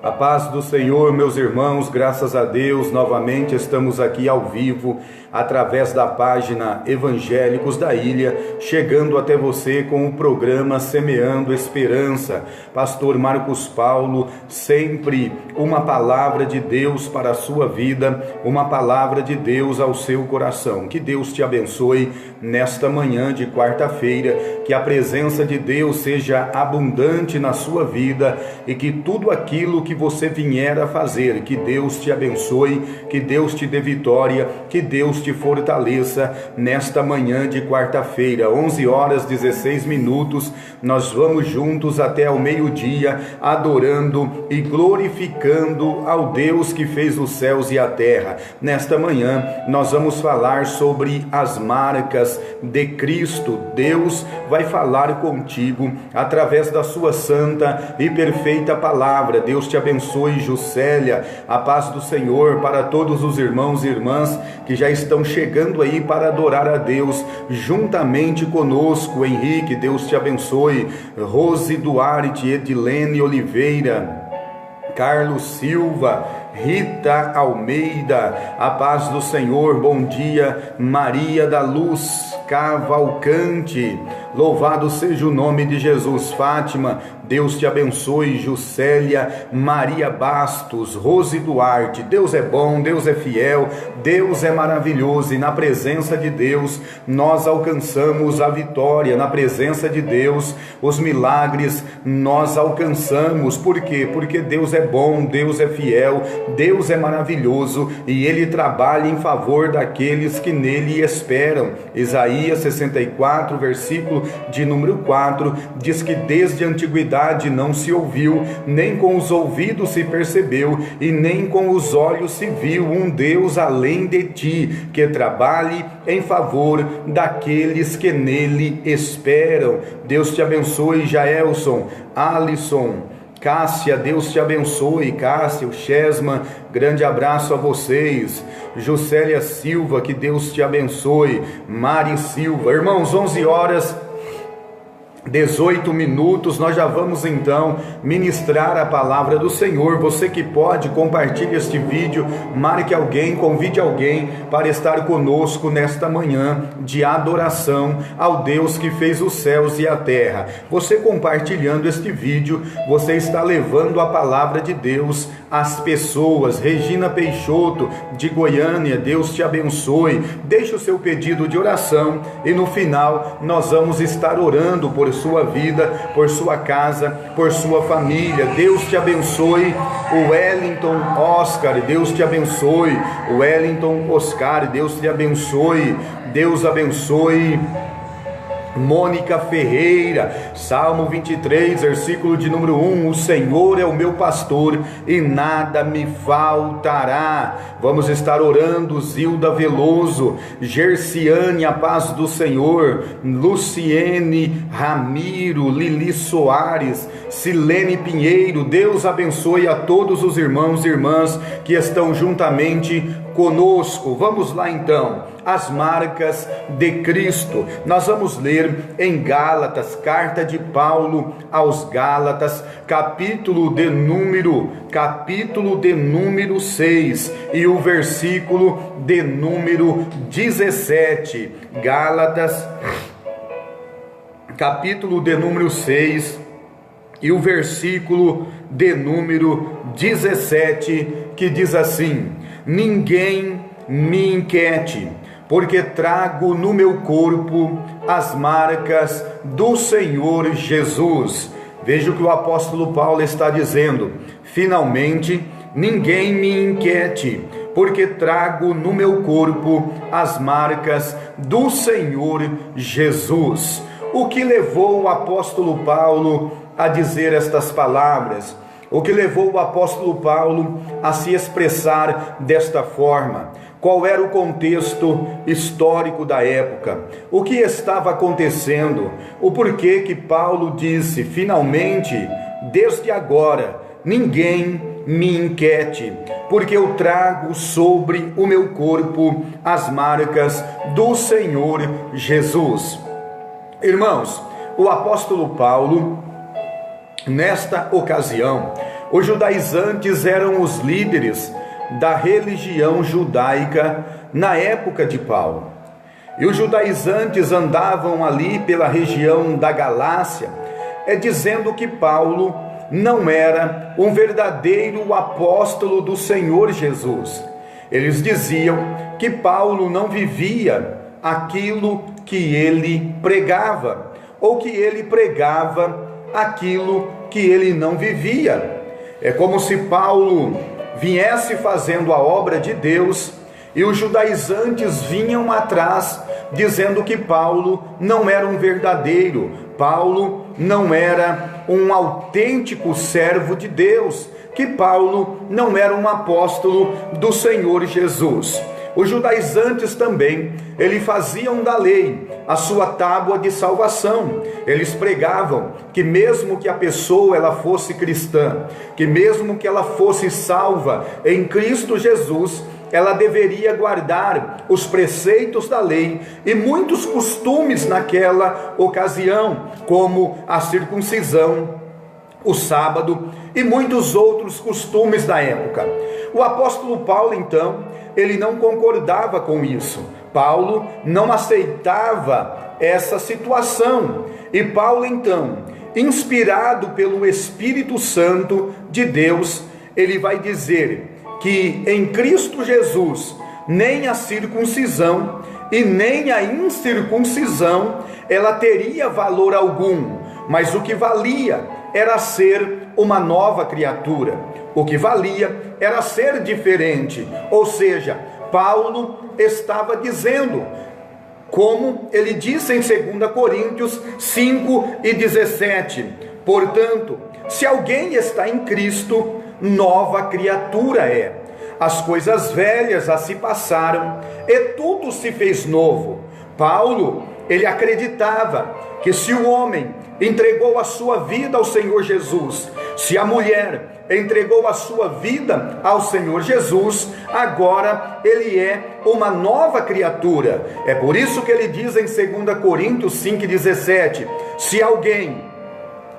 A paz do Senhor, meus irmãos, graças a Deus, novamente estamos aqui ao vivo, através da página Evangélicos da Ilha, chegando até você com o programa Semeando Esperança. Pastor Marcos Paulo, sempre uma palavra de Deus para a sua vida, uma palavra de Deus ao seu coração. Que Deus te abençoe nesta manhã de quarta-feira, que a presença de Deus seja abundante na sua vida e que tudo aquilo que você vier a fazer, que Deus te abençoe, que Deus te dê vitória, que Deus te fortaleça nesta manhã de quarta-feira, 11 horas 16 minutos, nós vamos juntos até ao meio-dia, adorando e glorificando ao Deus que fez os céus e a terra. Nesta manhã, nós vamos falar sobre as marcas de Cristo. Deus vai falar contigo através da sua santa e perfeita palavra. Deus te abençoe, Juscelia, a paz do Senhor para todos os irmãos e irmãs que já estão chegando aí para adorar a Deus juntamente conosco. Henrique, Deus te abençoe. Rose Duarte, Edilene Oliveira, Carlos Silva, Rita Almeida, a paz do Senhor, bom dia. Maria da Luz Cavalcante, louvado seja o nome de Jesus. Fátima, Deus te abençoe. Juscelia, Maria Bastos, Rose Duarte, Deus é bom, Deus é fiel, Deus é maravilhoso, e na presença de Deus nós alcançamos a vitória, na presença de Deus os milagres nós alcançamos. Por quê? Porque Deus é bom, Deus é fiel, Deus é maravilhoso e Ele trabalha em favor daqueles que nele esperam. Isaías 64, versículo de número 4, diz que desde a antiguidade não se ouviu, nem com os ouvidos se percebeu, e nem com os olhos se viu um Deus além de ti, que trabalhe em favor daqueles que nele esperam. Deus te abençoe, Jaelson, Alisson, Cássia, Deus te abençoe. Cássia, o Chesma, grande abraço a vocês. Juscelia Silva, que Deus te abençoe. Mari Silva, irmãos, 11 horas 18 minutos, nós já vamos então ministrar a palavra do Senhor. Você que pode, compartilhe este vídeo, marque alguém, convide alguém para estar conosco nesta manhã de adoração ao Deus que fez os céus e a terra. Você compartilhando este vídeo, você está levando a palavra de Deus às pessoas. Regina Peixoto, de Goiânia, Deus te abençoe. Deixe o seu pedido de oração e no final nós vamos estar orando por sua vida, por sua casa, por sua família. Deus te abençoe. O Wellington Oscar, Deus te abençoe. O Wellington Oscar, Deus te abençoe. Deus abençoe. Mônica Ferreira, Salmo 23, versículo de número 1, o Senhor é o meu pastor e nada me faltará. Vamos estar orando. Zilda Veloso, Gerciane, a paz do Senhor. Luciene Ramiro, Lili Soares, Silene Pinheiro, Deus abençoe a todos os irmãos e irmãs que estão juntamente conosco. Vamos lá então, as marcas de Cristo. Nós vamos ler em Gálatas, carta de Paulo aos Gálatas, capítulo de número 6 e o versículo de número 17. Gálatas, capítulo de número 6 e o versículo de número 17, que diz assim: ninguém me inquiete, porque trago no meu corpo as marcas do Senhor Jesus. Veja o que o apóstolo Paulo está dizendo. Finalmente, ninguém me inquiete, porque trago no meu corpo as marcas do Senhor Jesus. O que levou o apóstolo Paulo a dizer estas palavras? O que levou o apóstolo Paulo a se expressar desta forma? Qual era o contexto histórico da época? O que estava acontecendo? O porquê que Paulo disse: finalmente, desde agora, ninguém me inquiete, porque eu trago sobre o meu corpo as marcas do Senhor Jesus. Irmãos, o apóstolo Paulo, nesta ocasião, Os judaizantes eram os líderes da religião judaica na época de Paulo. E os judaizantes andavam ali pela região da Galácia, dizendo que Paulo não era um verdadeiro apóstolo do Senhor Jesus. Eles diziam que Paulo não vivia aquilo que ele pregava, ou que ele pregava aquilo que ele não vivia. É como se Paulo viesse fazendo a obra de Deus e os judaizantes vinham atrás, dizendo que Paulo não era um verdadeiro, Paulo não era um autêntico servo de Deus, que Paulo não era um apóstolo do Senhor Jesus. Os judaizantes também, eles faziam da lei a sua tábua de salvação. Eles pregavam que mesmo que a pessoa ela fosse cristã, que mesmo que ela fosse salva em Cristo Jesus, ela deveria guardar os preceitos da lei e muitos costumes naquela ocasião, como a circuncisão, o sábado e muitos outros costumes da época. O apóstolo Paulo, então, ele não concordava com isso. Paulo não aceitava essa situação. E Paulo, então, inspirado pelo Espírito Santo de Deus, ele vai dizer que em Cristo Jesus, nem a circuncisão e nem a incircuncisão, ela teria valor algum, mas o que valia era ser uma nova criatura, o que valia era ser diferente. Ou seja, Paulo estava dizendo, como ele disse em 2 Coríntios 5:17, portanto, se alguém está em Cristo, nova criatura é. As coisas velhas já se passaram e tudo se fez novo. Paulo, ele acreditava que se o homem entregou a sua vida ao Senhor Jesus, se a mulher entregou a sua vida ao Senhor Jesus, agora ele é uma nova criatura. É por isso que ele diz em 2 Coríntios 5:17, se alguém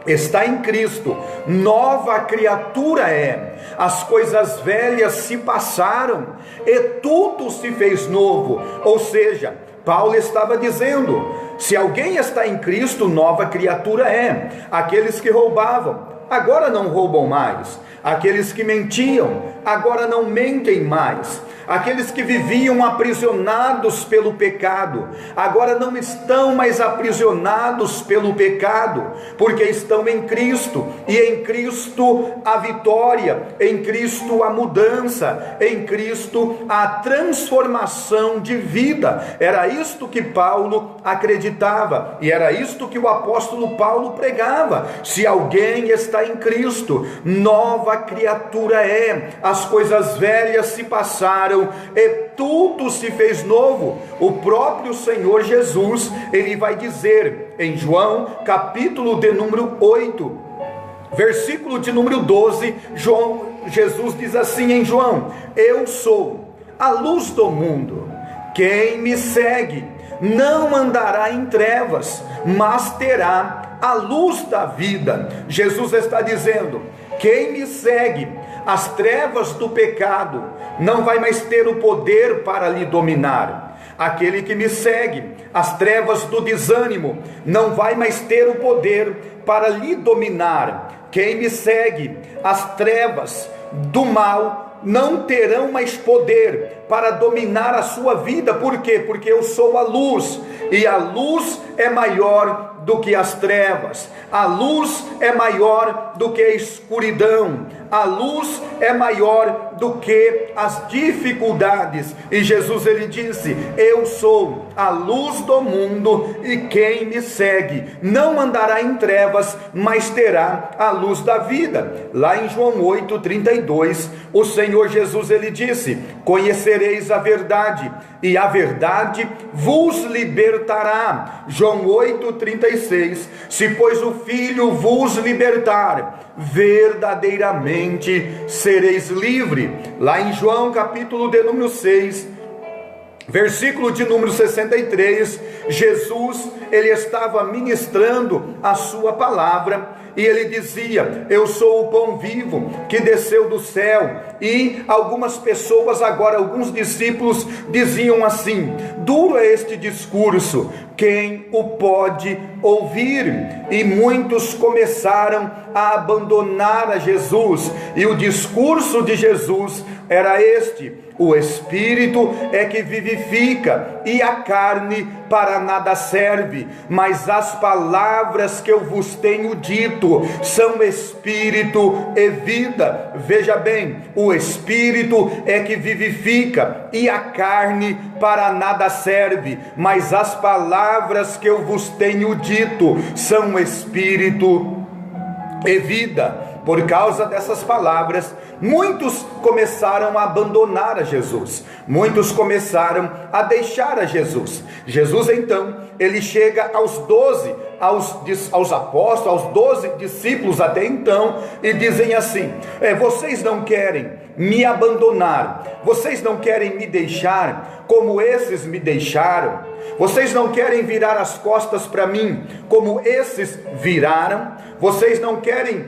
está em Cristo, nova criatura é. As coisas velhas se passaram e tudo se fez novo. Ou seja, Paulo estava dizendo, se alguém está em Cristo, nova criatura é. Aqueles que roubavam, agora não roubam mais. Aqueles que mentiam, agora não mentem mais. Aqueles que viviam aprisionados pelo pecado, agora não estão mais aprisionados pelo pecado, porque estão em Cristo, e em Cristo a vitória, em Cristo a mudança, em Cristo a transformação de vida. Era isto que Paulo acreditava, e era isto que o apóstolo Paulo pregava. Se alguém está em Cristo, nova criatura é. As coisas velhas se passaram e tudo se fez novo. O próprio Senhor Jesus, ele vai dizer em João, capítulo de número 8, versículo de número 12, Jesus diz assim em João, eu sou a luz do mundo, quem me segue não andará em trevas, mas terá a luz da vida. Jesus está dizendo, quem me segue, as trevas do pecado não vai mais ter o poder para lhe dominar. Aquele que me segue, as trevas do desânimo não vai mais ter o poder para lhe dominar. Quem me segue, as trevas do mal não terão mais poder para dominar a sua vida. Por quê? Porque eu sou a luz, e a luz é maior do que as trevas, a luz é maior do que a escuridão, a luz é maior do que as dificuldades. E Jesus, ele disse, eu sou a luz do mundo, e quem me segue não andará em trevas, mas terá a luz da vida. Lá em João 8:32, o Senhor Jesus, ele disse, conhecereis a verdade, e a verdade vos libertará. João 8:36, se pois o Filho vos libertar, verdadeiramente sereis livre. Lá em João capítulo de número 6, versículo de número 63, Jesus, ele estava ministrando a sua palavra, e ele dizia: eu sou o pão vivo que desceu do céu. E algumas pessoas agora, alguns discípulos diziam assim: duro é este discurso, quem o pode ouvir? E muitos começaram a abandonar a Jesus, e o discurso de Jesus era este: o Espírito é que vivifica, e a carne para nada serve, mas as palavras que eu vos tenho dito são Espírito e vida. Veja bem, o Espírito é que vivifica, e a carne para nada serve, mas as palavras que eu vos tenho dito são Espírito e vida. Por causa dessas palavras, muitos começaram a abandonar a Jesus, muitos começaram a deixar a Jesus. Jesus então, ele chega aos 12, aos apóstolos, aos 12 discípulos até então, e dizem assim: vocês não querem me abandonar, vocês não querem me deixar como esses me deixaram, vocês não querem virar as costas para mim como esses viraram, vocês não querem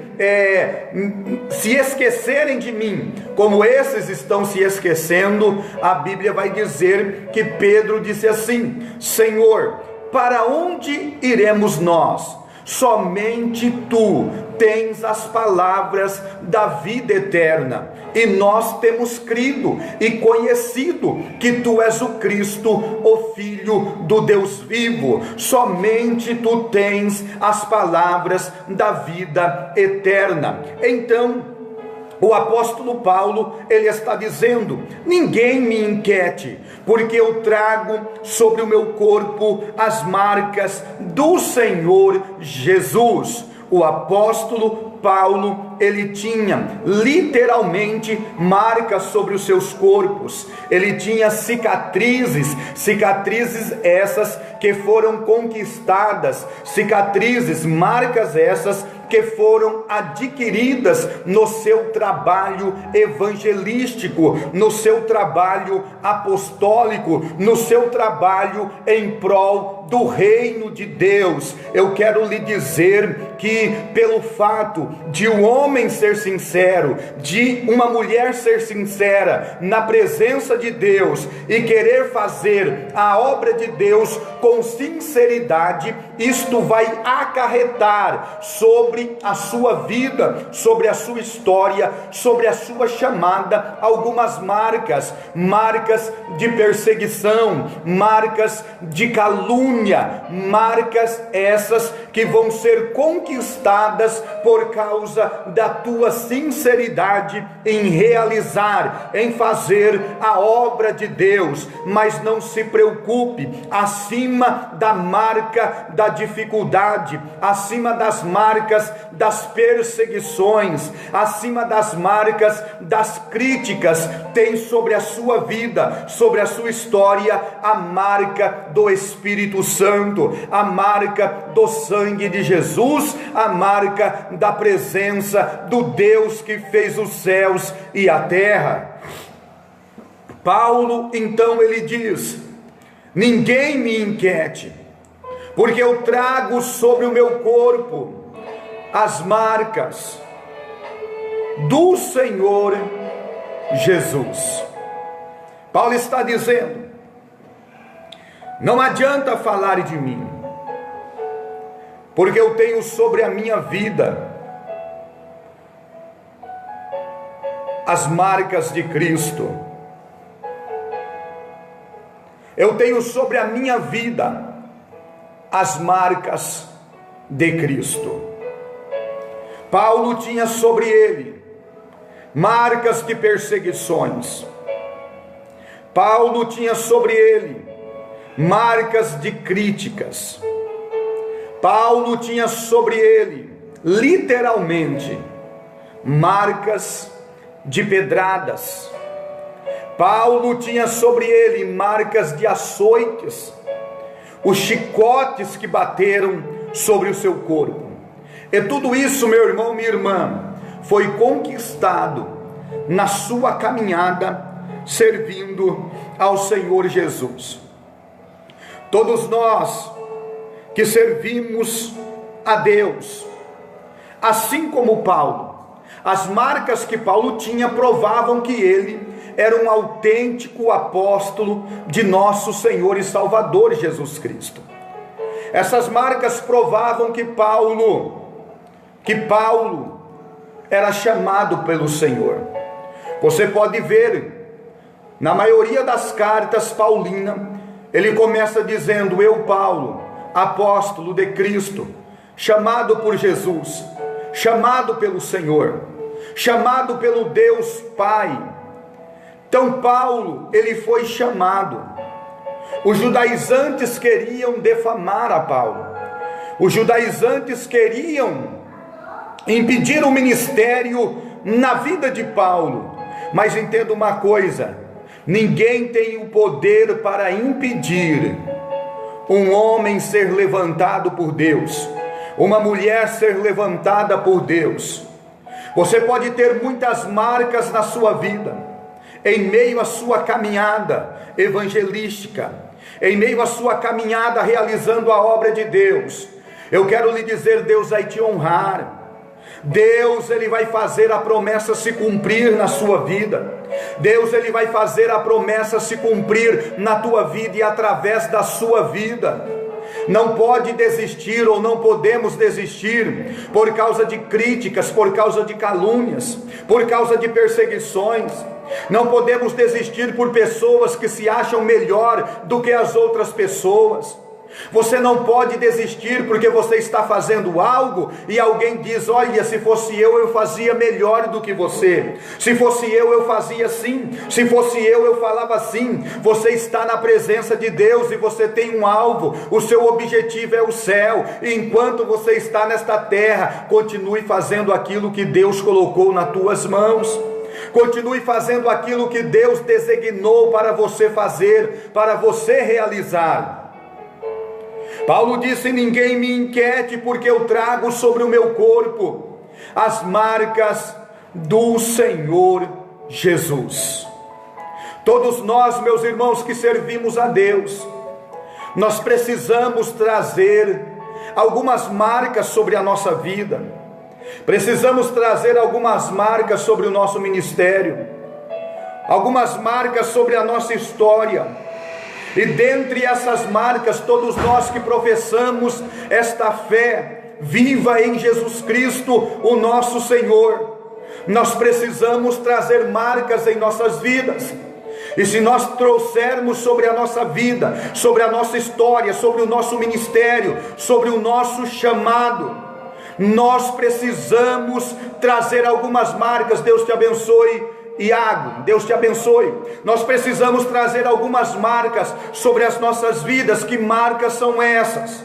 se esquecerem de mim como esses estão se esquecendo. A Bíblia vai dizer que Pedro disse assim: Senhor, para onde iremos nós? Somente tu tens as palavras da vida eterna, e nós temos crido e conhecido que tu és o Cristo, o Filho do Deus vivo. Somente tu tens as palavras da vida eterna. Então o apóstolo Paulo, ele está dizendo: ninguém me inquiete, porque eu trago sobre o meu corpo as marcas do Senhor Jesus. O apóstolo Paulo, ele tinha literalmente marcas sobre os seus corpos, ele tinha cicatrizes essas que foram conquistadas, cicatrizes, marcas essas que foram adquiridas no seu trabalho evangelístico, no seu trabalho apostólico, no seu trabalho em prol do reino de Deus. Eu quero lhe dizer que pelo fato de um homem ser sincero, de uma mulher ser sincera na presença de Deus e querer fazer a obra de Deus com sinceridade, isto vai acarretar sobre a sua vida, sobre a sua história, sobre a sua chamada, algumas marcas de perseguição, marcas de calúnia, marcas essas que vão ser conquistadas por causa da tua sinceridade em realizar, em fazer a obra de Deus. Mas não se preocupe, acima da marca da dificuldade, acima das marcas das perseguições, acima das marcas das críticas, tem sobre a sua vida, sobre a sua história, a marca do Espírito Santo, a marca do sangue de Jesus, a marca da presença do Deus que fez os céus e a terra. Paulo então ele diz: ninguém me inquiete, porque eu trago sobre o meu corpo as marcas do Senhor Jesus. Paulo está dizendo: não adianta falar de mim, porque eu tenho sobre a minha vida as marcas de Cristo. Eu tenho sobre a minha vida as marcas de Cristo. Paulo tinha sobre ele marcas de perseguições. Paulo tinha sobre ele marcas de críticas. Paulo tinha sobre ele, literalmente, marcas de pedradas. Paulo tinha sobre ele marcas de açoites, os chicotes que bateram sobre o seu corpo. E tudo isso, meu irmão, minha irmã, foi conquistado na sua caminhada servindo ao Senhor Jesus. Todos nós que servimos a Deus, assim como Paulo. As marcas que Paulo tinha provavam que ele era um autêntico apóstolo de nosso Senhor e Salvador Jesus Cristo. Essas marcas provavam que Paulo era chamado pelo Senhor. Você pode ver, na maioria das cartas paulinas, ele começa dizendo: eu, Paulo, apóstolo de Cristo, chamado por Jesus, chamado pelo Senhor, chamado pelo Deus Pai. Então Paulo, ele foi chamado. Os judaizantes queriam defamar a Paulo. Os judaizantes queriam impedir o ministério na vida de Paulo. Mas entenda uma coisa: ninguém tem o poder para impedir um homem ser levantado por Deus, uma mulher ser levantada por Deus. Você pode ter muitas marcas na sua vida, em meio à sua caminhada evangelística, em meio à sua caminhada realizando a obra de Deus. Eu quero lhe dizer, Deus vai te honrar. Deus, ele vai fazer a promessa se cumprir na sua vida. Deus, ele vai fazer a promessa se cumprir na tua vida e através da sua vida. Não pode desistir, ou não podemos desistir por causa de críticas, por causa de calúnias, por causa de perseguições. Não podemos desistir por pessoas que se acham melhor do que as outras pessoas. Você não pode desistir porque você está fazendo algo e alguém diz: olha, se fosse eu fazia melhor do que você. Se fosse eu fazia assim. Se fosse eu falava assim. Você está na presença de Deus e você tem um alvo. O seu objetivo é o céu. E enquanto você está nesta terra, continue fazendo aquilo que Deus colocou nas tuas mãos. Continue fazendo aquilo que Deus designou para você fazer, para você realizar. Paulo disse: ninguém me inquiete, porque eu trago sobre o meu corpo as marcas do Senhor Jesus. Todos nós, meus irmãos, que servimos a Deus, nós precisamos trazer algumas marcas sobre a nossa vida. Precisamos trazer algumas marcas sobre o nosso ministério, algumas marcas sobre a nossa história. E dentre essas marcas, todos nós que professamos esta fé viva em Jesus Cristo, o nosso Senhor, nós precisamos trazer marcas em nossas vidas. E se nós trouxermos sobre a nossa vida, sobre a nossa história, sobre o nosso ministério, sobre o nosso chamado, nós precisamos trazer algumas marcas. Deus te abençoe, Iago, Deus te abençoe. Nós precisamos trazer algumas marcas sobre as nossas vidas. Que marcas são essas?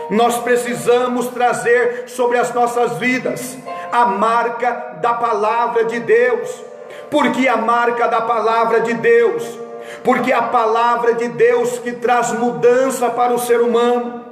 Nós precisamos trazer sobre as nossas vidas a marca da palavra de Deus. Por que a marca da palavra de Deus? Porque a palavra de Deus que traz mudança para o ser humano.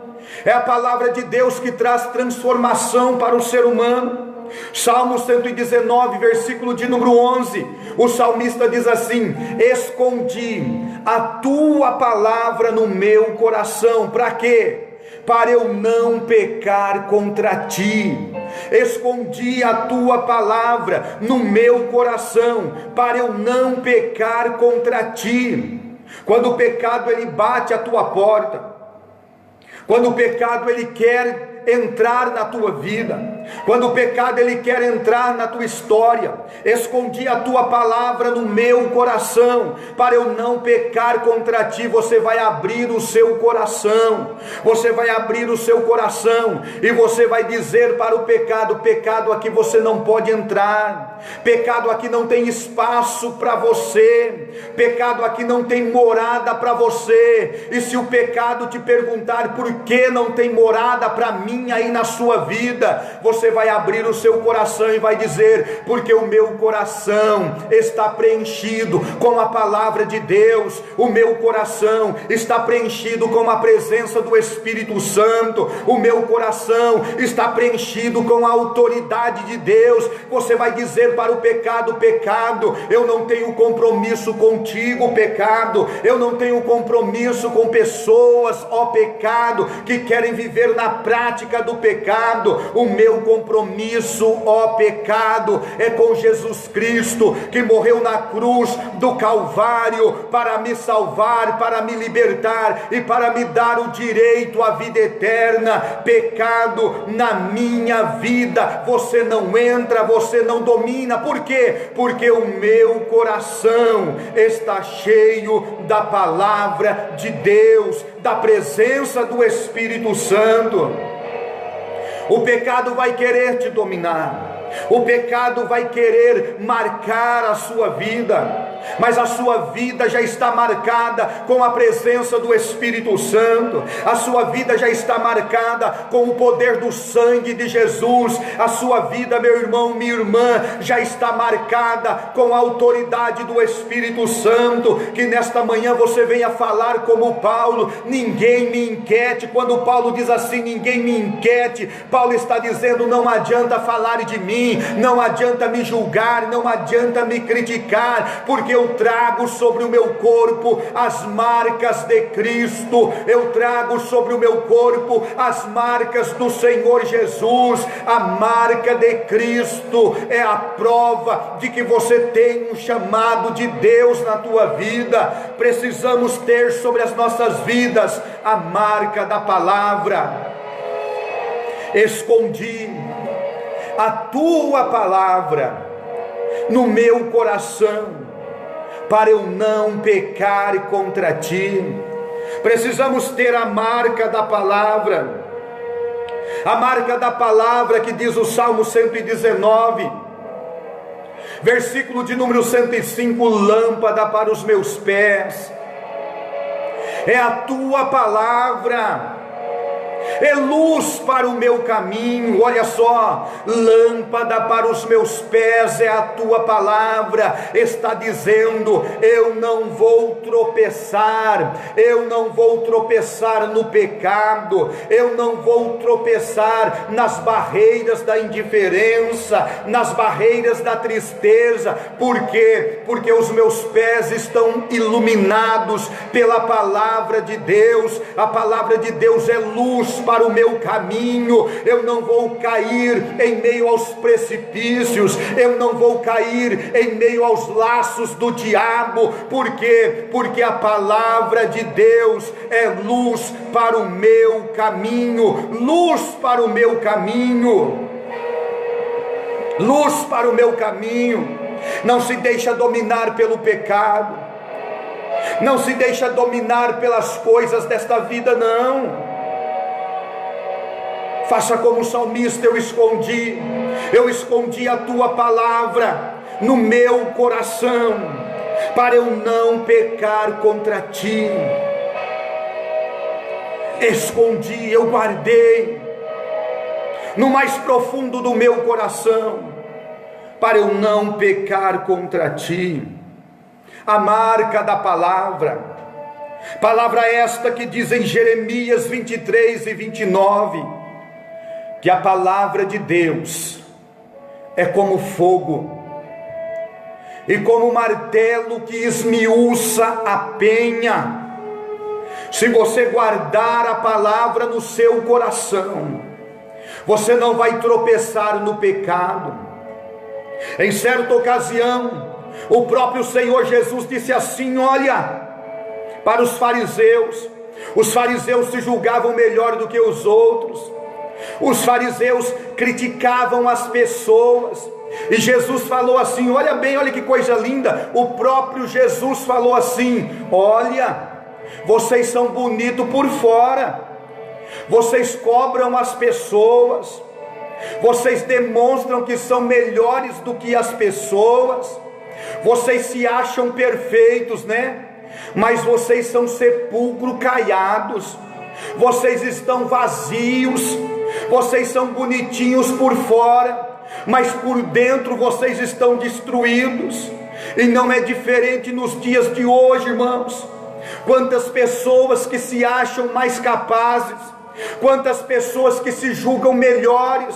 É a palavra de Deus que traz transformação para o ser humano. Salmo 119, versículo de número 11, o salmista diz assim: escondi a tua palavra no meu coração. Para quê? Para eu não pecar contra ti. Escondi a tua palavra no meu coração, para eu não pecar contra ti. Quando o pecado ele bate à tua porta, quando o pecado ele quer entrar na tua vida, quando o pecado ele quer entrar na tua história, escondi a tua palavra no meu coração, para eu não pecar contra ti. Você vai abrir o seu coração, você vai abrir o seu coração, e você vai dizer para o pecado: pecado, aqui você não pode entrar, pecado, aqui não tem espaço para você, pecado, aqui não tem morada para você. E se o pecado te perguntar por que não tem morada para mim aí na sua vida, você vai abrir o seu coração e vai dizer: porque o meu coração está preenchido com a palavra de Deus, o meu coração está preenchido com a presença do Espírito Santo, o meu coração está preenchido com a autoridade de Deus. Você vai dizer para o pecado: pecado, eu não tenho compromisso contigo, pecado, eu não tenho compromisso com pessoas, ó pecado, que querem viver na prática do pecado. O meu compromisso, ó pecado, é com Jesus Cristo, que morreu na cruz do Calvário para me salvar, para me libertar e para me dar o direito à vida eterna. Pecado na minha vida, você não entra, você não domina. Por quê? Porque o meu coração está cheio da palavra de Deus, da presença do Espírito Santo. O pecado vai querer te dominar, o pecado vai querer marcar a sua vida, mas a sua vida já está marcada com a presença do Espírito Santo, a sua vida já está marcada com o poder do sangue de Jesus, a sua vida, meu irmão, minha irmã, já está marcada com a autoridade do Espírito Santo. Que nesta manhã você venha falar como Paulo: ninguém me inquiete. Quando Paulo diz assim, ninguém me inquiete, Paulo está dizendo: não adianta falar de mim, não adianta me julgar, não adianta me criticar, porque eu trago sobre o meu corpo as marcas de Cristo, eu trago sobre o meu corpo as marcas do Senhor Jesus. A marca de Cristo é a prova de que você tem um chamado de Deus na tua vida. Precisamos ter sobre as nossas vidas a marca da palavra. Escondi a tua palavra no meu coração, para eu não pecar contra ti. Precisamos ter a marca da palavra, a marca da palavra que diz o Salmo 119, versículo de número 105: lâmpada para os meus pés é a tua palavra, é luz para o meu caminho. Olha só, lâmpada para os meus pés é a tua palavra. Está dizendo: eu não vou tropeçar, eu não vou tropeçar no pecado, eu não vou tropeçar nas barreiras da indiferença, nas barreiras da tristeza. Por quê? Porque os meus pés estão iluminados pela palavra de Deus. A palavra de Deus é luz para o meu caminho. Eu não vou cair em meio aos precipícios, eu não vou cair em meio aos laços do diabo. Por quê? Porque a palavra de Deus é luz para o meu caminho, luz para o meu caminho, luz para o meu caminho. Não se deixa dominar pelo pecado, não se deixa dominar pelas coisas desta vida, não. Faça como o salmista: eu escondi a tua palavra no meu coração, para eu não pecar contra ti. Escondi, eu guardei no mais profundo do meu coração, para eu não pecar contra ti. A marca da palavra, palavra esta que diz em Jeremias 23 e 29, que a palavra de Deus é como fogo e como martelo que esmiuça a penha. Se você guardar a palavra no seu coração, você não vai tropeçar no pecado. Em certa ocasião, o próprio Senhor Jesus disse assim: olha, para os fariseus se julgavam melhor do que os outros. Os fariseus criticavam as pessoas, e Jesus falou assim: olha bem, olha que coisa linda. O próprio Jesus falou assim: olha, vocês são bonitos por fora, vocês cobram as pessoas, vocês demonstram que são melhores do que as pessoas, vocês se acham perfeitos, né? Mas vocês são sepulcro caiados, vocês estão vazios, vocês são bonitinhos por fora, mas por dentro vocês estão destruídos. E não é diferente nos dias de hoje, irmãos. Quantas pessoas que se acham mais capazes, quantas pessoas que se julgam melhores,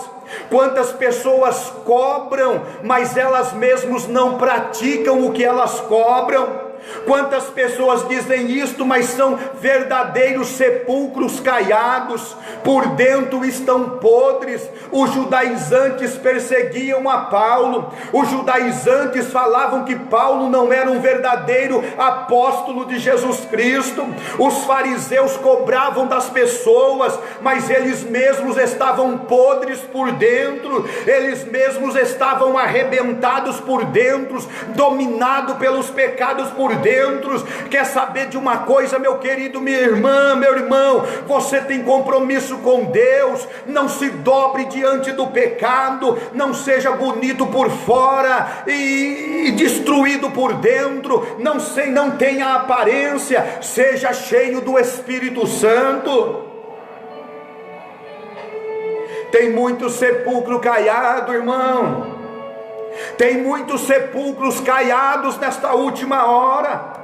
quantas pessoas cobram, mas elas mesmas não praticam o que elas cobram. Quantas pessoas dizem isto, mas são verdadeiros sepulcros caiados, por dentro estão podres. Os judaizantes perseguiam a Paulo, os judaizantes falavam que Paulo não era um verdadeiro apóstolo de Jesus Cristo. Os fariseus cobravam das pessoas, mas eles mesmos estavam podres por dentro, eles mesmos estavam arrebentados por dentro, dominados pelos pecados por dentro. Quer saber de uma coisa, meu querido, minha irmã, meu irmão? Você tem compromisso com Deus. Não se dobre diante do pecado, não seja bonito por fora e destruído por dentro, não tenha aparência, seja cheio do Espírito Santo. Tem muito sepulcro caiado, irmão. Tem muitos sepulcros caiados nesta última hora.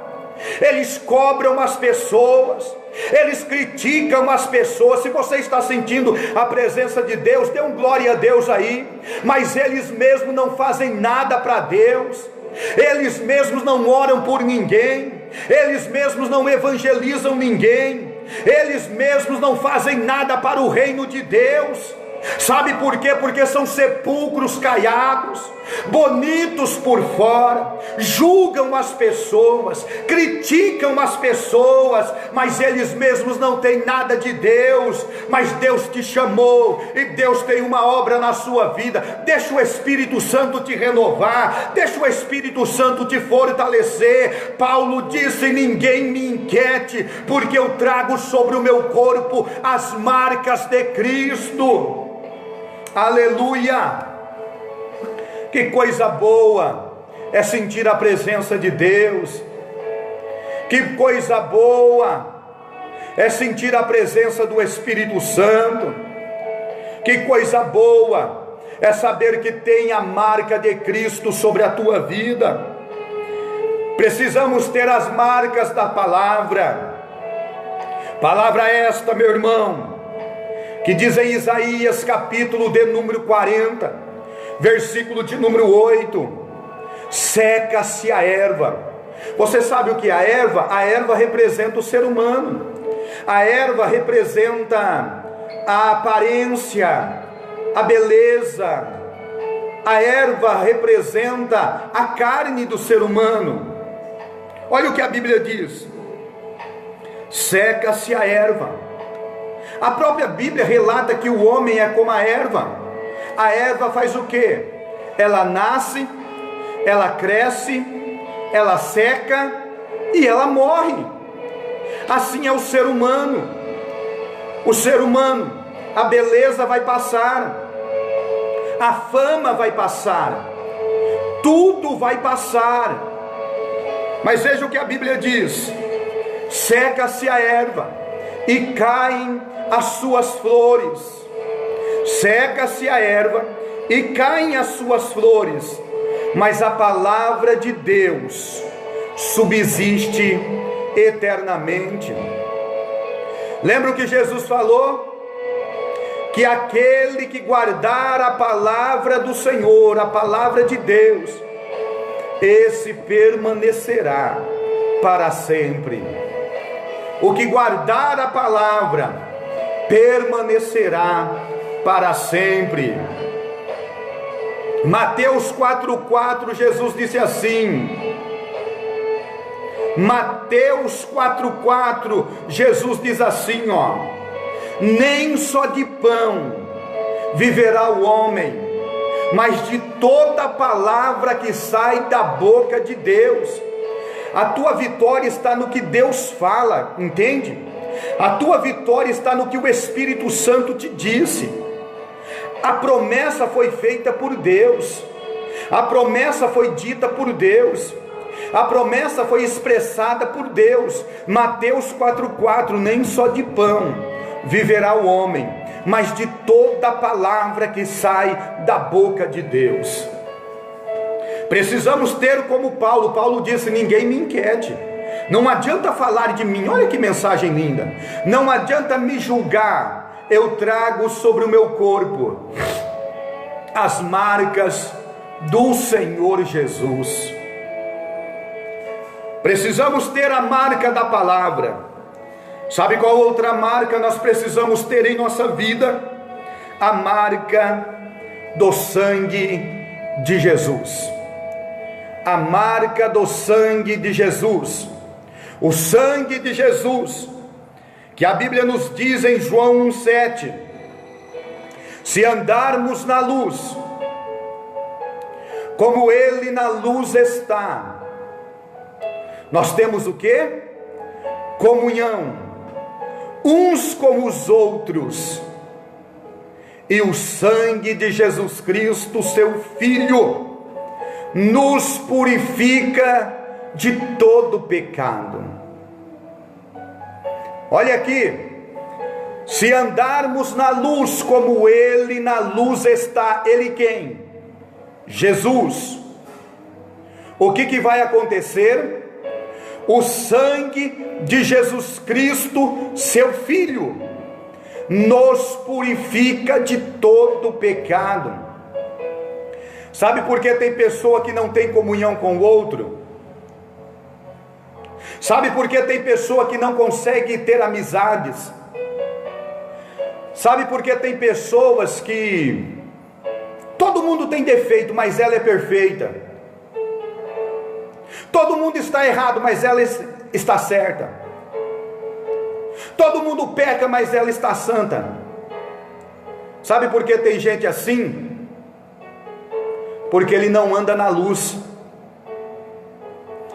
Eles cobram as pessoas, eles criticam as pessoas. Se você está sentindo a presença de Deus, dê um glória a Deus aí. Mas eles mesmos não fazem nada para Deus, eles mesmos não oram por ninguém, eles mesmos não evangelizam ninguém, eles mesmos não fazem nada para o reino de Deus. Sabe por quê? Porque são sepulcros caiados, bonitos por fora, julgam as pessoas, criticam as pessoas, mas eles mesmos não têm nada de Deus. Mas Deus te chamou e Deus tem uma obra na sua vida. Deixa o Espírito Santo te renovar, deixa o Espírito Santo te fortalecer. Paulo disse: ninguém me inquiete, porque eu trago sobre o meu corpo as marcas de Cristo. Aleluia! Que coisa boa é sentir a presença de Deus. Que coisa boa é sentir a presença do Espírito Santo. Que coisa boa é saber que tem a marca de Cristo sobre a tua vida. Precisamos ter as marcas da palavra. Palavra esta, meu irmão, que diz em Isaías capítulo de número 40, versículo de número 8: seca-se a erva. Você sabe o que é a erva? A erva representa o ser humano. A erva representa a aparência, a beleza. A erva representa a carne do ser humano. Olha o que a Bíblia diz: seca-se a erva. A própria Bíblia relata que o homem é como a erva. A erva faz o quê? Ela nasce, ela cresce, ela seca e ela morre. Assim é o ser humano. O ser humano, a beleza vai passar, a fama vai passar, tudo vai passar. Mas veja o que a Bíblia diz: seca-se a erva e caem as suas flores. Seca-se a erva e caem as suas flores, mas a palavra de Deus subsiste eternamente. Lembra o que Jesus falou? Que aquele que guardar a palavra do Senhor, a palavra de Deus, esse permanecerá para sempre. O que guardar a palavra permanecerá para sempre. Mateus 4,4, Jesus disse assim. Mateus 4,4, Jesus diz assim, ó: nem só de pão viverá o homem, mas de toda palavra que sai da boca de Deus. A tua vitória está no que Deus fala, entende? A tua vitória está no que o Espírito Santo te disse. A promessa foi feita por Deus, a promessa foi dita por Deus, a promessa foi expressada por Deus. Mateus 4,4: nem só de pão viverá o homem, mas de toda palavra que sai da boca de Deus. Precisamos ter como Paulo. Paulo disse: ninguém me inquiete. Não adianta falar de mim. Olha que mensagem linda. Não adianta me julgar. Eu trago sobre o meu corpo as marcas do Senhor Jesus. Precisamos ter a marca da palavra. Sabe qual outra marca nós precisamos ter em nossa vida? A marca do sangue de Jesus. A marca do sangue de Jesus. O sangue de Jesus, que a Bíblia nos diz em João 1,7: se andarmos na luz, como Ele na luz está, nós temos o quê? Comunhão uns com os outros, e o sangue de Jesus Cristo, seu Filho, nos purifica de todo pecado. Olha aqui: se andarmos na luz como Ele na luz está. Ele quem? Jesus. O que vai acontecer? O sangue de Jesus Cristo, seu Filho, nos purifica de todo pecado. Sabe por que tem pessoa que não tem comunhão com o outro? Sabe por que tem pessoa que não consegue ter amizades? Sabe por que tem pessoas que todo mundo tem defeito, mas ela é perfeita? Todo mundo está errado, mas ela está certa. Todo mundo peca, mas ela está santa. Sabe por que tem gente assim? Porque ele não anda na luz.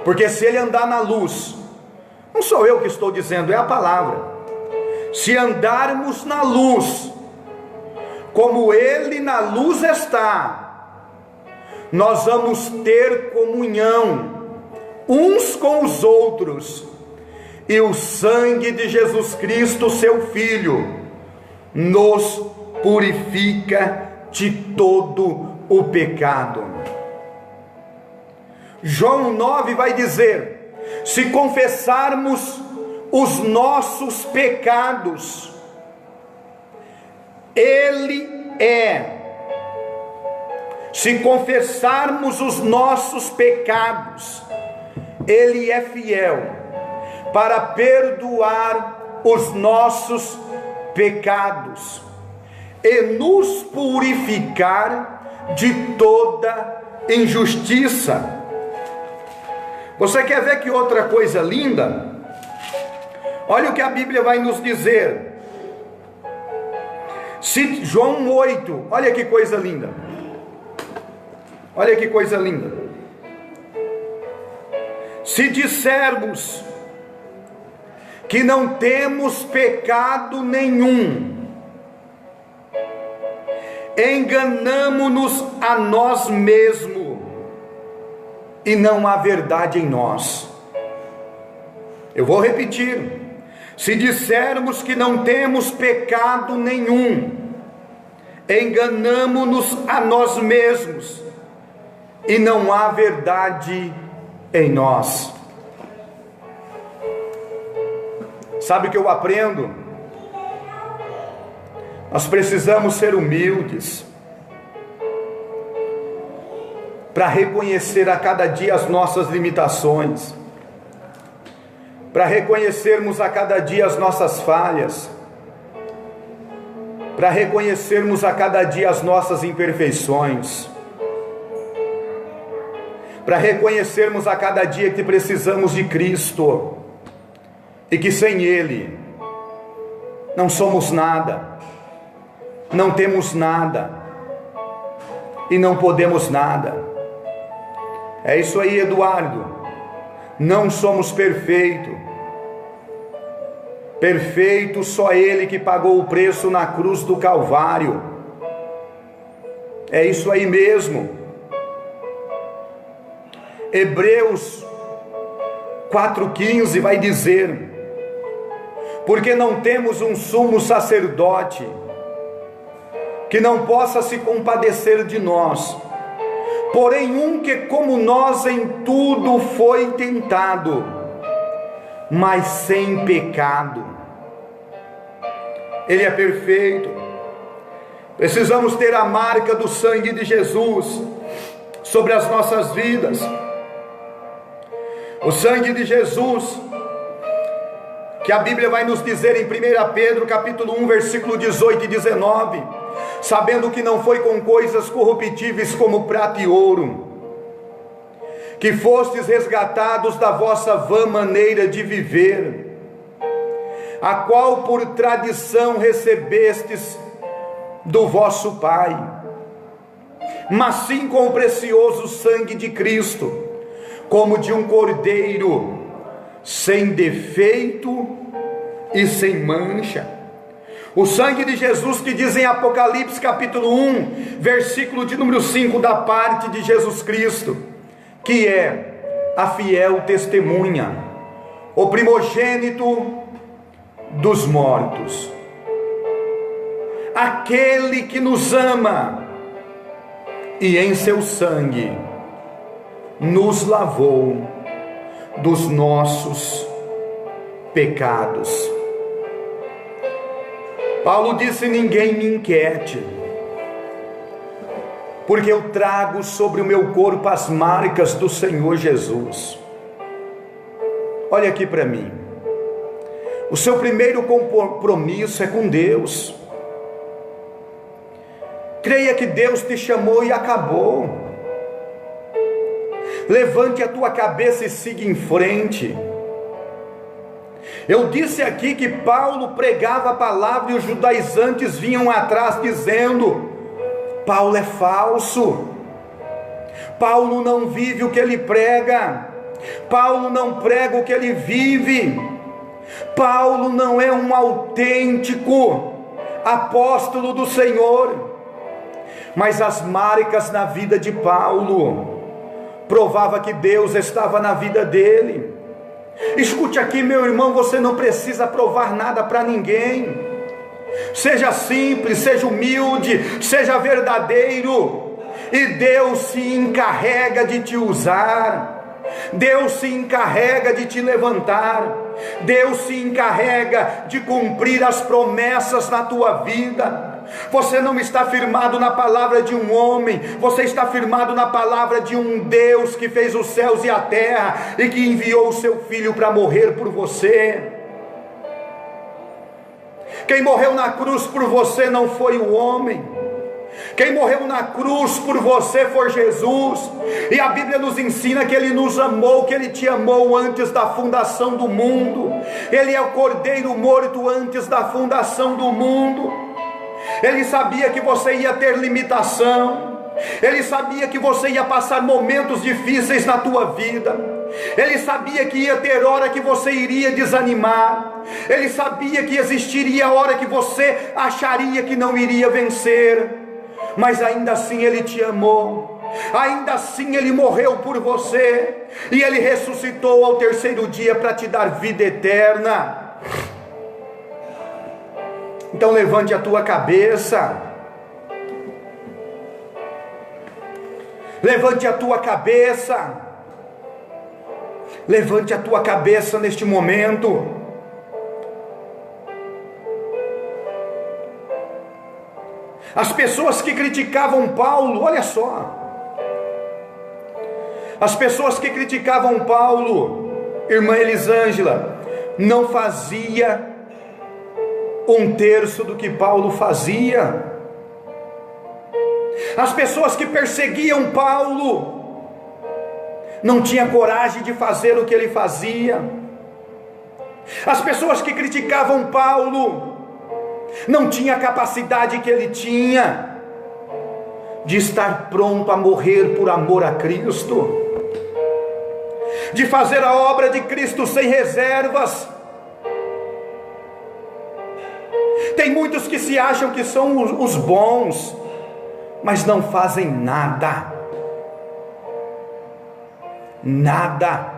Porque se ele andar na luz, não sou eu que estou dizendo, é a palavra. Se andarmos na luz, como Ele na luz está, nós vamos ter comunhão uns com os outros, e o sangue de Jesus Cristo, seu Filho, nos purifica de todo o pecado. João 9 vai dizer: se confessarmos os nossos pecados, Ele é. Se confessarmos os nossos pecados, Ele é fiel para perdoar os nossos pecados e nos purificar de toda injustiça. Você quer ver que outra coisa linda? Olha o que a Bíblia vai nos dizer. João 8, olha que coisa linda. Olha que coisa linda. Se dissermos que não temos pecado nenhum, enganamo-nos a nós mesmos, e não há verdade em nós. Eu vou repetir: se dissermos que não temos pecado nenhum, enganamo-nos a nós mesmos, e não há verdade em nós. Sabe o que eu aprendo? Nós precisamos ser humildes para reconhecer a cada dia as nossas limitações, para reconhecermos a cada dia as nossas falhas, para reconhecermos a cada dia as nossas imperfeições, para reconhecermos a cada dia que precisamos de Cristo, e que sem Ele não somos nada, não temos nada, e não podemos nada. É isso aí, Eduardo. Não somos perfeitos. Perfeito só Ele que pagou o preço na cruz do Calvário. É isso aí mesmo. Hebreus 4,15 vai dizer: porque não temos um sumo sacerdote que não possa se compadecer de nós, porém um que como nós em tudo foi tentado, mas sem pecado. Ele é perfeito. Precisamos ter a marca do sangue de Jesus sobre as nossas vidas. O sangue de Jesus, que a Bíblia vai nos dizer em 1 Pedro capítulo 1, versículo 18 e 19, sabendo que não foi com coisas corruptíveis como prata e ouro, que fostes resgatados da vossa vã maneira de viver, a qual por tradição recebestes do vosso Pai, mas sim com o precioso sangue de Cristo, como de um cordeiro, sem defeito e sem mancha. O sangue de Jesus que diz em Apocalipse capítulo 1, versículo de número 5, da parte de Jesus Cristo, que é a fiel testemunha, o primogênito dos mortos, aquele que nos ama e em seu sangue nos lavou dos nossos pecados. Paulo disse: ninguém me inquiete, porque eu trago sobre o meu corpo as marcas do Senhor Jesus. Olha aqui para mim, o seu primeiro compromisso é com Deus. Creia que Deus te chamou e acabou. Levante a tua cabeça e siga em frente. Eu disse aqui que Paulo pregava a palavra e os judaizantes vinham atrás dizendo: Paulo é falso, Paulo não vive o que ele prega, Paulo não prega o que ele vive, Paulo não é um autêntico apóstolo do Senhor. Mas as marcas na vida de Paulo provava que Deus estava na vida dele. Escute aqui, meu irmão, você não precisa provar nada para ninguém. Seja simples, seja humilde, seja verdadeiro, e Deus se encarrega de te usar. Deus se encarrega de te levantar. Deus se encarrega de cumprir as promessas na tua vida. Você não está firmado na palavra de um homem, você está firmado na palavra de um Deus que fez os céus e a terra e que enviou o seu Filho para morrer por você. Quem morreu na cruz por você não foi o homem, quem morreu na cruz por você foi Jesus. E a Bíblia nos ensina que Ele nos amou, que Ele te amou antes da fundação do mundo. Ele é o cordeiro morto antes da fundação do mundo. Ele sabia que você ia ter limitação, Ele sabia que você ia passar momentos difíceis na tua vida, Ele sabia que ia ter hora que você iria desanimar, Ele sabia que existiria hora que você acharia que não iria vencer, mas ainda assim Ele te amou, ainda assim Ele morreu por você, e Ele ressuscitou ao terceiro dia para te dar vida eterna. Então levante a tua cabeça, levante a tua cabeça, levante a tua cabeça neste momento. As pessoas que criticavam Paulo, olha só, as pessoas que criticavam Paulo, irmã Elisângela, não fazia 1/3 do que Paulo fazia. As pessoas que perseguiam Paulo não tinham coragem de fazer o que ele fazia. As pessoas que criticavam Paulo não tinham a capacidade que ele tinha de estar pronto a morrer por amor a Cristo, de fazer a obra de Cristo sem reservas. Tem muitos que se acham que são os bons, mas não fazem nada. Nada.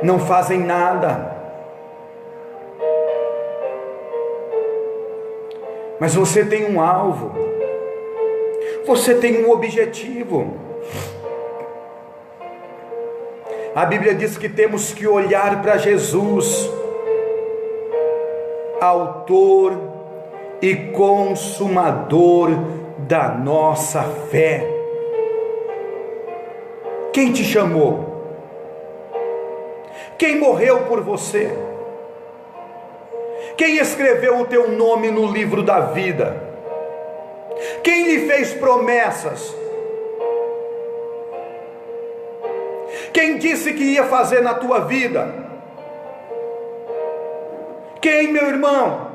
Não fazem nada. Mas você tem um alvo. Você tem um objetivo. A Bíblia diz que temos que olhar para Jesus, autor e consumador da nossa fé. Quem te chamou? Quem morreu por você? Quem escreveu o teu nome no livro da vida? Quem lhe fez promessas? Quem disse que ia fazer na tua vida? Quem, meu irmão?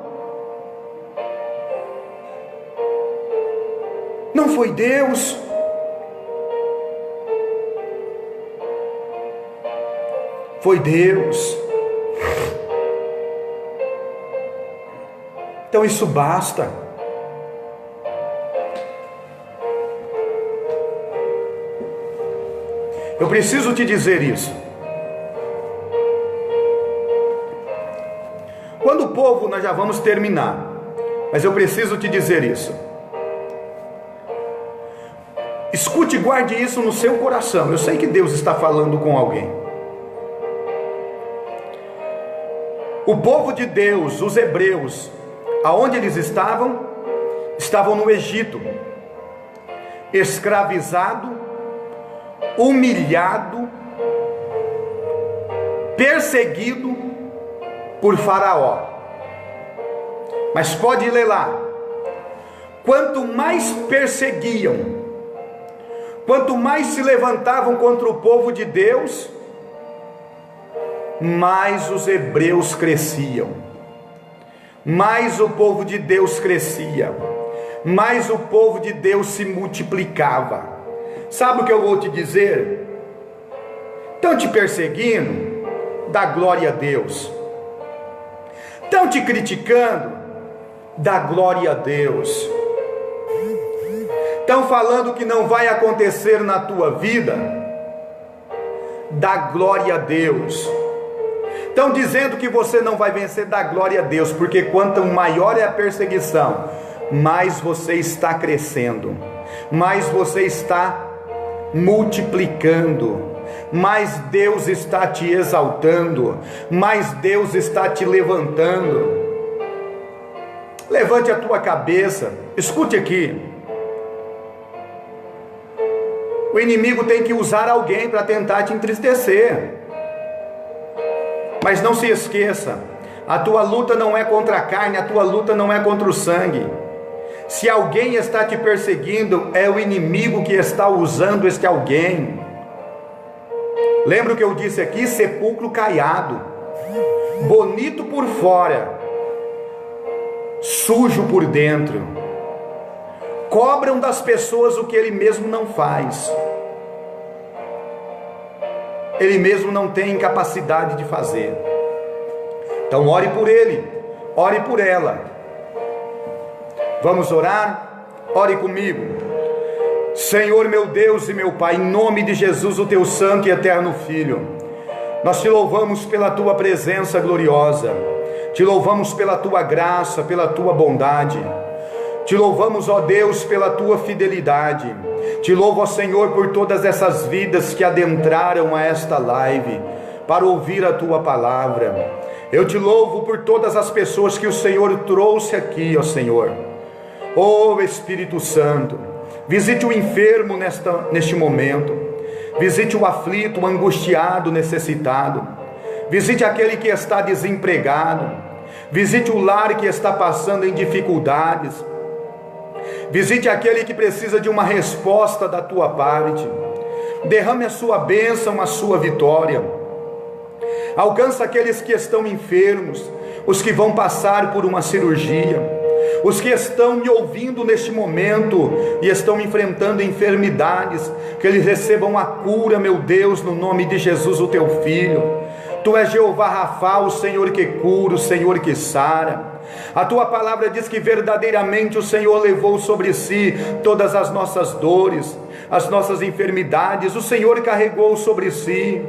Não foi Deus? Foi Deus. Então isso basta. Eu preciso te dizer isso. Quando o povo, nós já vamos terminar, mas eu preciso te dizer isso. Escute e guarde isso no seu coração. Eu sei que Deus está falando com alguém. O povo de Deus, os hebreus, aonde eles estavam? Estavam no Egito, escravizado, humilhado, perseguido por Faraó. Mas pode ler lá. Quanto mais perseguiam, quanto mais se levantavam contra o povo de Deus, mais os hebreus cresciam, mais o povo de Deus crescia, mais o povo de Deus se multiplicava. Sabe o que eu vou te dizer? Estão te perseguindo? Dá glória a Deus. Estão te criticando? Dá glória a Deus. Estão falando que não vai acontecer na tua vida? Dá glória a Deus. Estão dizendo que você não vai vencer? Dá glória a Deus, porque quanto maior é a perseguição, mais você está crescendo, mais você está multiplicando, mais Deus está te exaltando, mais Deus está te levantando. Levante a tua cabeça, escute aqui. O inimigo tem que usar alguém para tentar te entristecer. Mas não se esqueça, a tua luta não é contra a carne, a tua luta não é contra o sangue. Se alguém está te perseguindo, é o inimigo que está usando este alguém. Lembra o que eu disse aqui? Sepulcro caiado, bonito por fora, sujo por dentro. Cobram das pessoas o que ele mesmo não faz. Ele mesmo não tem capacidade de fazer. Então ore por ele, ore por ela. Vamos orar? Ore comigo. Senhor meu Deus e meu Pai, em nome de Jesus, o teu santo e eterno Filho, nós te louvamos pela tua presença gloriosa, te louvamos pela tua graça, pela tua bondade, te louvamos, ó Deus, pela tua fidelidade. Te louvo, ó Senhor, por todas essas vidas que adentraram a esta live para ouvir a tua palavra. Eu te louvo por todas as pessoas que o Senhor trouxe aqui, ó Senhor. Ó Espírito Santo, visite o enfermo neste momento, visite o aflito, o angustiado, necessitado, visite aquele que está desempregado, visite o lar que está passando em dificuldades, visite aquele que precisa de uma resposta da tua parte. Derrame a sua bênção, a sua vitória. Alcança aqueles que estão enfermos, os que vão passar por uma cirurgia, os que estão me ouvindo neste momento e estão enfrentando enfermidades, que eles recebam a cura, meu Deus, no nome de Jesus, o teu Filho. Tu és Jeová Rafa, o Senhor que cura, o Senhor que sara. A tua palavra diz que verdadeiramente o Senhor levou sobre si todas as nossas dores, as nossas enfermidades, o Senhor carregou sobre si.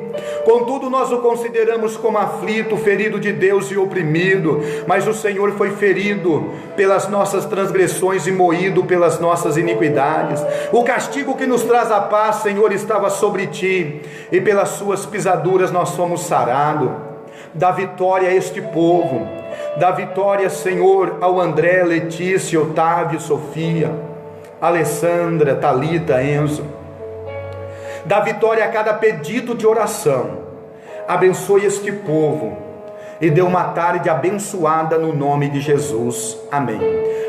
Contudo, nós o consideramos como aflito, ferido de Deus e oprimido, mas o Senhor foi ferido pelas nossas transgressões e moído pelas nossas iniquidades. O castigo que nos traz a paz, Senhor, estava sobre ti, e pelas suas pisaduras nós somos sarados. Dá vitória a este povo, dá vitória, Senhor, ao André, Letícia, Otávio, Sofia, Alessandra, Talita, Enzo. Dá vitória a cada pedido de oração, Abençoe este povo e dê uma tarde abençoada no nome de Jesus. Amém.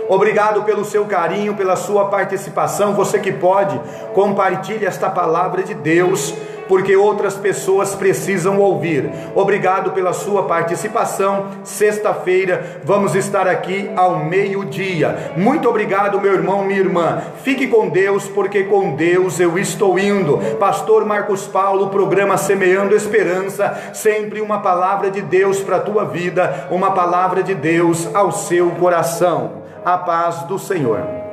Obrigado pelo seu carinho, pela sua participação. Você que pode, compartilhe esta palavra de Deus, porque outras pessoas precisam ouvir. Obrigado pela sua participação. Sexta-feira vamos estar aqui ao meio-dia. Muito obrigado, meu irmão, minha irmã. Fique com Deus, porque com Deus eu estou indo. Pastor Marcos Paulo, programa Semeando Esperança, sempre uma palavra de Deus para a tua vida, uma palavra de Deus ao seu coração. A paz do Senhor.